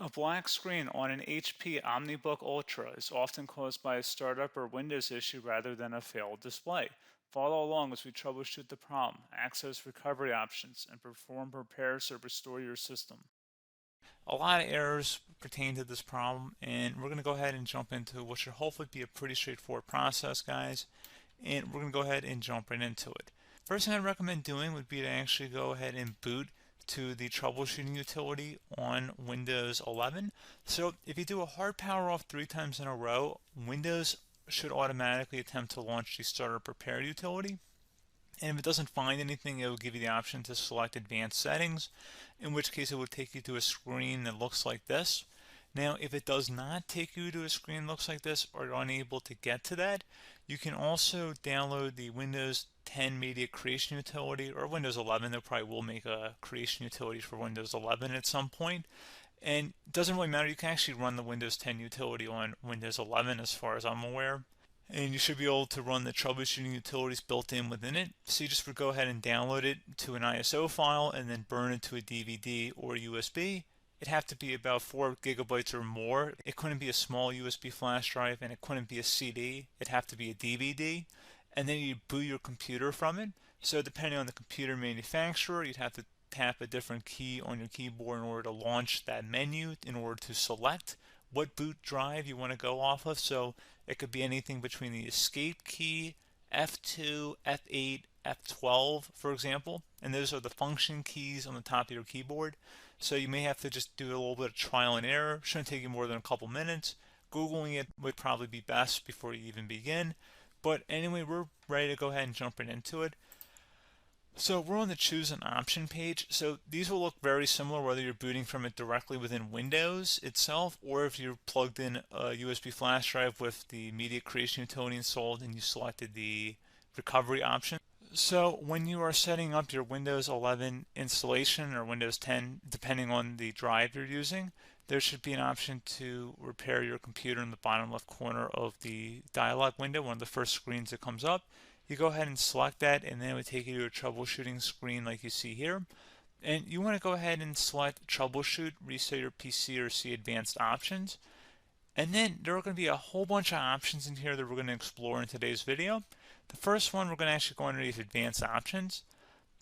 A black screen on an HP OmniBook Ultra is often caused by a startup or Windows issue rather than a failed display. Follow along as we troubleshoot the problem, access recovery options, and perform repairs to restore your system. A lot of errors pertain to this problem, and we're going to go ahead and jump into what should hopefully be a pretty straightforward process, guys. And we're going to go ahead and jump right into it. First thing I'd recommend doing would be to actually go ahead and boot to the troubleshooting utility on Windows 11. So if you do a hard power off 3 times in a row, Windows should automatically attempt to launch the startup repair utility. And if it doesn't find anything, it will give you the option to select advanced settings, in which case it will take you to a screen that looks like this. Now, if it does not take you to a screen that looks like this, or you're unable to get to that, you can also download the Windows 10 Media Creation Utility, or Windows 11. They probably will make a creation utility for Windows 11 at some point. And it doesn't really matter, you can actually run the Windows 10 utility on Windows 11 as far as I'm aware. And you should be able to run the troubleshooting utilities built in within it. So you just would go ahead and download it to an ISO file and then burn it to a DVD or USB. It'd have to be about 4 gigabytes or more. It couldn't be a small USB flash drive, and it couldn't be a CD. It'd have to be a DVD. And then you boot your computer from it. So depending on the computer manufacturer, you'd have to tap a different key on your keyboard in order to launch that menu, in order to select what boot drive you want to go off of. So it could be anything between the escape key, F2, F8, F12, for example. And those are the function keys on the top of your keyboard. So you may have to just do a little bit of trial and error. Shouldn't take you more than a couple minutes. Googling it would probably be best before you even begin. But anyway, we're ready to go ahead and jump right into it. So we're on the choose an option page. So these will look very similar whether you're booting from it directly within Windows itself, or if you're plugged in a USB flash drive with the media creation utility installed and you selected the recovery option. So when you are setting up your Windows 11 installation or Windows 10, depending on the drive you're using, there should be an option to repair your computer in the bottom left corner of the dialog window, one of the first screens that comes up. You go ahead and select that, and then it would take you to a troubleshooting screen like you see here. And you want to go ahead and select troubleshoot, reset your PC, or see advanced options. And then there are going to be a whole bunch of options in here that we're going to explore in today's video. The first one, we're going to actually go underneath advanced options,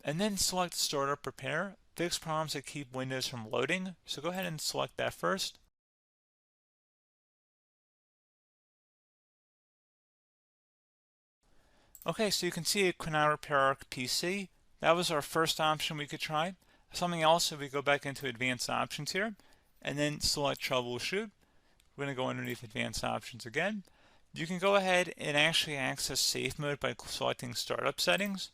and then select startup repair, fix problems that keep Windows from loading. So go ahead and select that first. Okay, so you can see it could not repair our PC. That was our first option we could try. Something else, if we go back into advanced options here, and then select troubleshoot, we're going to go underneath advanced options again. You can go ahead and actually access safe mode by selecting startup settings.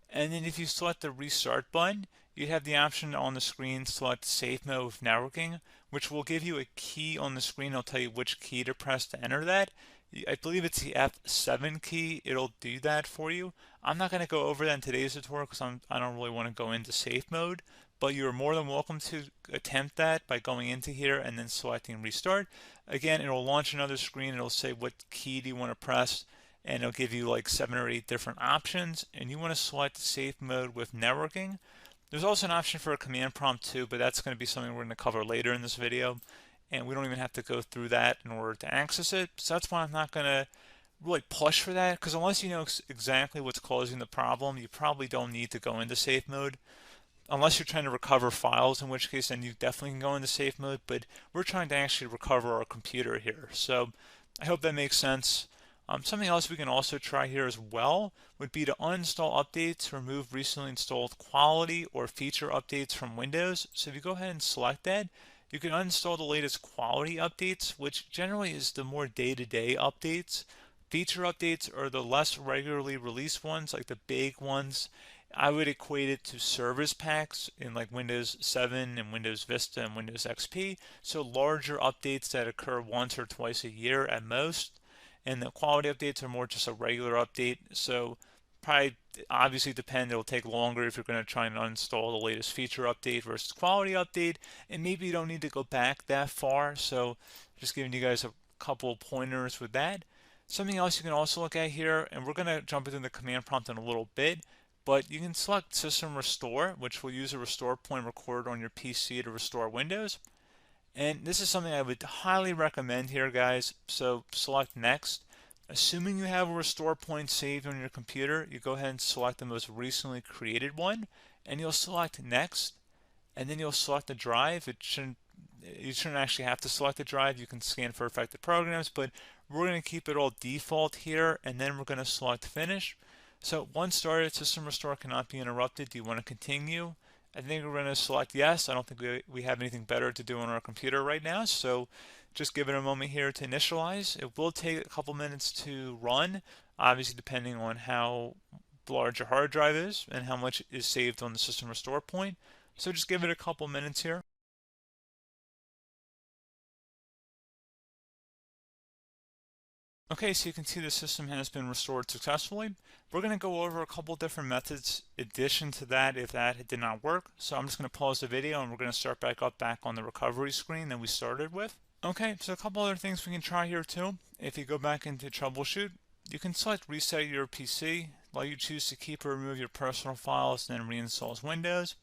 And then if you select the restart button, you have the option on the screen, select safe mode with networking, which will give you a key on the screen. It'll tell you which key to press to enter that. I believe it's the F7 key. It'll do that for you. I'm not going to go over that in today's tutorial because I don't really want to go into safe mode, but you're more than welcome to attempt that by going into here and then selecting restart. Again, it'll launch another screen. It'll say what key do you want to press, and it'll give you like 7 or 8 different options, and you want to select safe mode with networking. There's also an option for a command prompt too, but that's going to be something we're going to cover later in this video, and we don't even have to go through that in order to access it. So that's why I'm not going to really push for that, because unless you know exactly what's causing the problem, you probably don't need to go into safe mode. Unless you're trying to recover files, in which case then you definitely can go into safe mode, but we're trying to actually recover our computer here. So I hope that makes sense. Something else we can also try here as well would be to uninstall updates, remove recently installed quality or feature updates from Windows. So if you go ahead and select that, you can uninstall the latest quality updates, which generally is the more day-to-day updates. Feature updates are the less regularly released ones, like the big ones. I would equate it to service packs in like Windows 7 and Windows Vista and Windows XP. So larger updates that occur once or twice a year at most. And the quality updates are more just a regular update. So probably obviously depend, it'll take longer if you're going to try and uninstall the latest feature update versus quality update. And maybe you don't need to go back that far. So just giving you guys a couple of pointers with that. Something else you can also look at here, and we're going to jump into the command prompt in a little bit, but you can select System Restore, which will use a restore point recorded on your PC to restore Windows. And this is something I would highly recommend here, guys. So select next. Assuming you have a restore point saved on your computer, you go ahead and select the most recently created one, and you'll select next, and then you'll select the drive. You shouldn't actually have to select the drive. You can scan for affected programs, but we're going to keep it all default here, and then we're going to select finish. So once started, system restore cannot be interrupted. Do you want to continue? I think we're going to select yes. I don't think we have anything better to do on our computer right now, so just give it a moment here to initialize. It will take a couple minutes to run, obviously depending on how large your hard drive is and how much is saved on the system restore point. So just give it a couple minutes here. Okay, so you can see the system has been restored successfully. We're going to go over a couple different methods in addition to that if that did not work. So I'm just going to pause the video and we're going to start back on the recovery screen that we started with. Okay, so a couple other things we can try here too. If you go back into troubleshoot, you can select reset your PC, while you choose to keep or remove your personal files and then reinstalls Windows.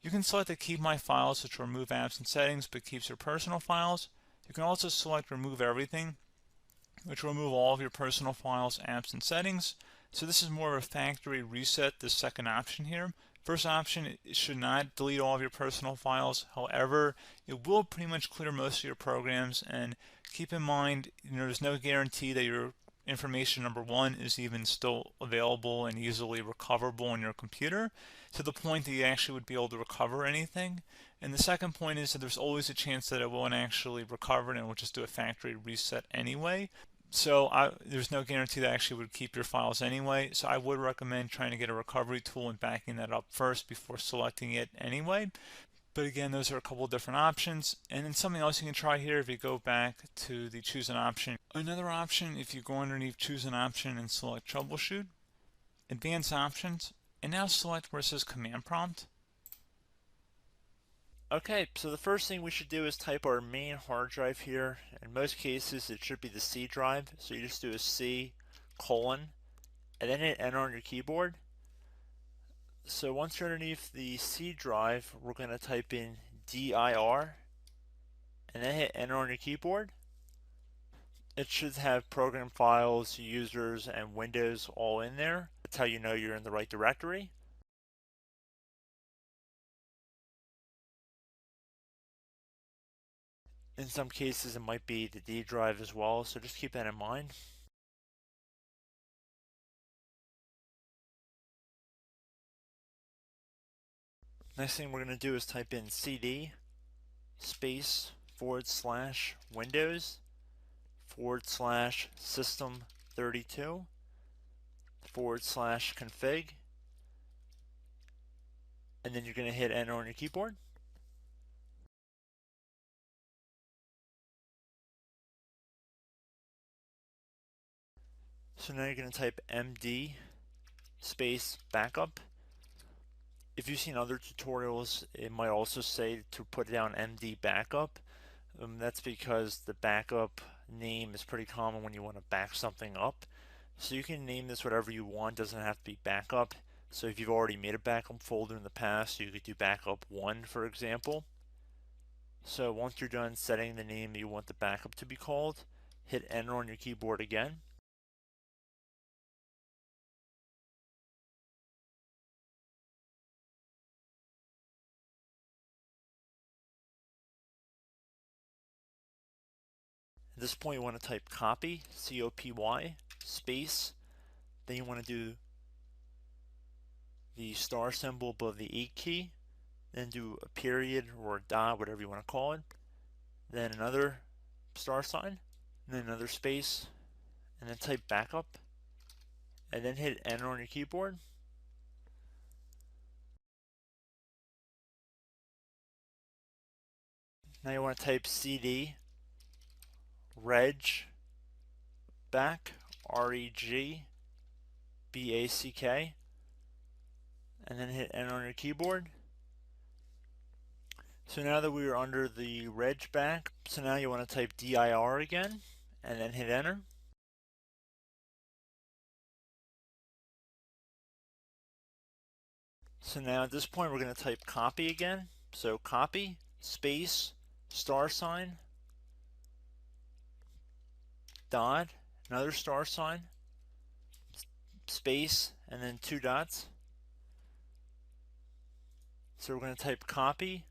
You can select to keep my files, which will remove apps and settings but keeps your personal files. You can also select remove everything, which will remove all of your personal files, apps, and settings. So this is more of a factory reset, the second option here. First option, it should not delete all of your personal files. However, it will pretty much clear most of your programs, and keep in mind, there's no guarantee that your information, number one, is even still available and easily recoverable on your computer to the point that you actually would be able to recover anything. And the second point is that there's always a chance that it won't actually recover and it will just do a factory reset anyway. So there's no guarantee that actually would keep your files anyway. So I would recommend trying to get a recovery tool and backing that up first before selecting it anyway. But again, those are a couple of different options. And then something else you can try here if you go back to the choose an option. Another option, if you go underneath choose an option and select troubleshoot, advanced options, and now select where it says command prompt. Okay, so the first thing we should do is type our main hard drive here. In most cases, it should be the C drive. So you just do a C colon and then hit enter on your keyboard. So once you're underneath the C drive, we're going to type in dir and then hit enter on your keyboard. It should have program files, users, and Windows all in there. That's how you know you're in the right directory. In some cases, it might be the D drive as well, so just keep that in mind. Next thing we're going to do is type in cd space / Windows / system 32 / config, and then you're going to hit enter on your keyboard. So now you're going to type md space backup. If you've seen other tutorials, it might also say to put down md backup. That's because the backup name is pretty common when you want to back something up. So you can name this whatever you want, doesn't have to be backup. So if you've already made a backup folder in the past, you could do backup 1, for example. So once you're done setting the name you want the backup to be called, hit enter on your keyboard again. At this point you want to type copy, C-O-P-Y, space, then you want to do the star symbol above the 8 key, then do a period or a dot, whatever you want to call it, then another star sign, and then another space, and then type backup, and then hit enter on your keyboard. Now you want to type cd reg back, REGBACK, and then hit enter on your keyboard. So now that we are under the reg back, so now you want to type dir again, and then hit enter. So now at this point we're going to type copy again. So copy, space, star sign, dot, another star sign, space, and then 2 dots. So we're going to type copy,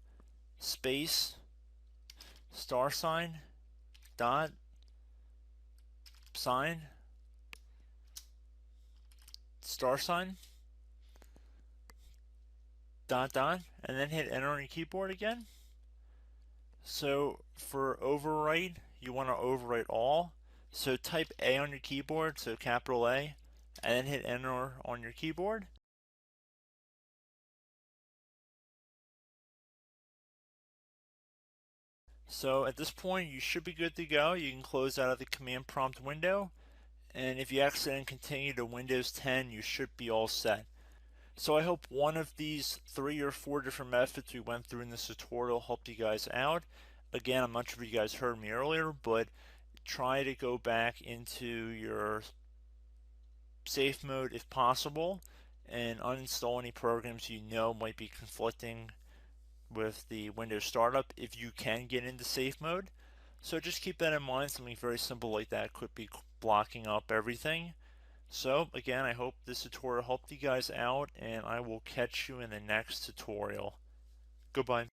space, star sign, dot, sign, star sign, dot, dot, and then hit enter on your keyboard again. So for overwrite, you want to overwrite all. So type A on your keyboard, so capital A, and then hit enter on your keyboard. So at this point, you should be good to go. You can close out of the command prompt window, and if you accidentally continue to Windows 10, you should be all set. So I hope one of these 3 or 4 different methods we went through in this tutorial helped you guys out. Again, I'm not sure if you guys heard me earlier, but try to go back into your safe mode if possible and uninstall any programs you know might be conflicting with the Windows startup if you can get into safe mode. So just keep that in mind. Something very simple like that could be blocking up everything. So again, I hope this tutorial helped you guys out, and I will catch you in the next tutorial. Goodbye.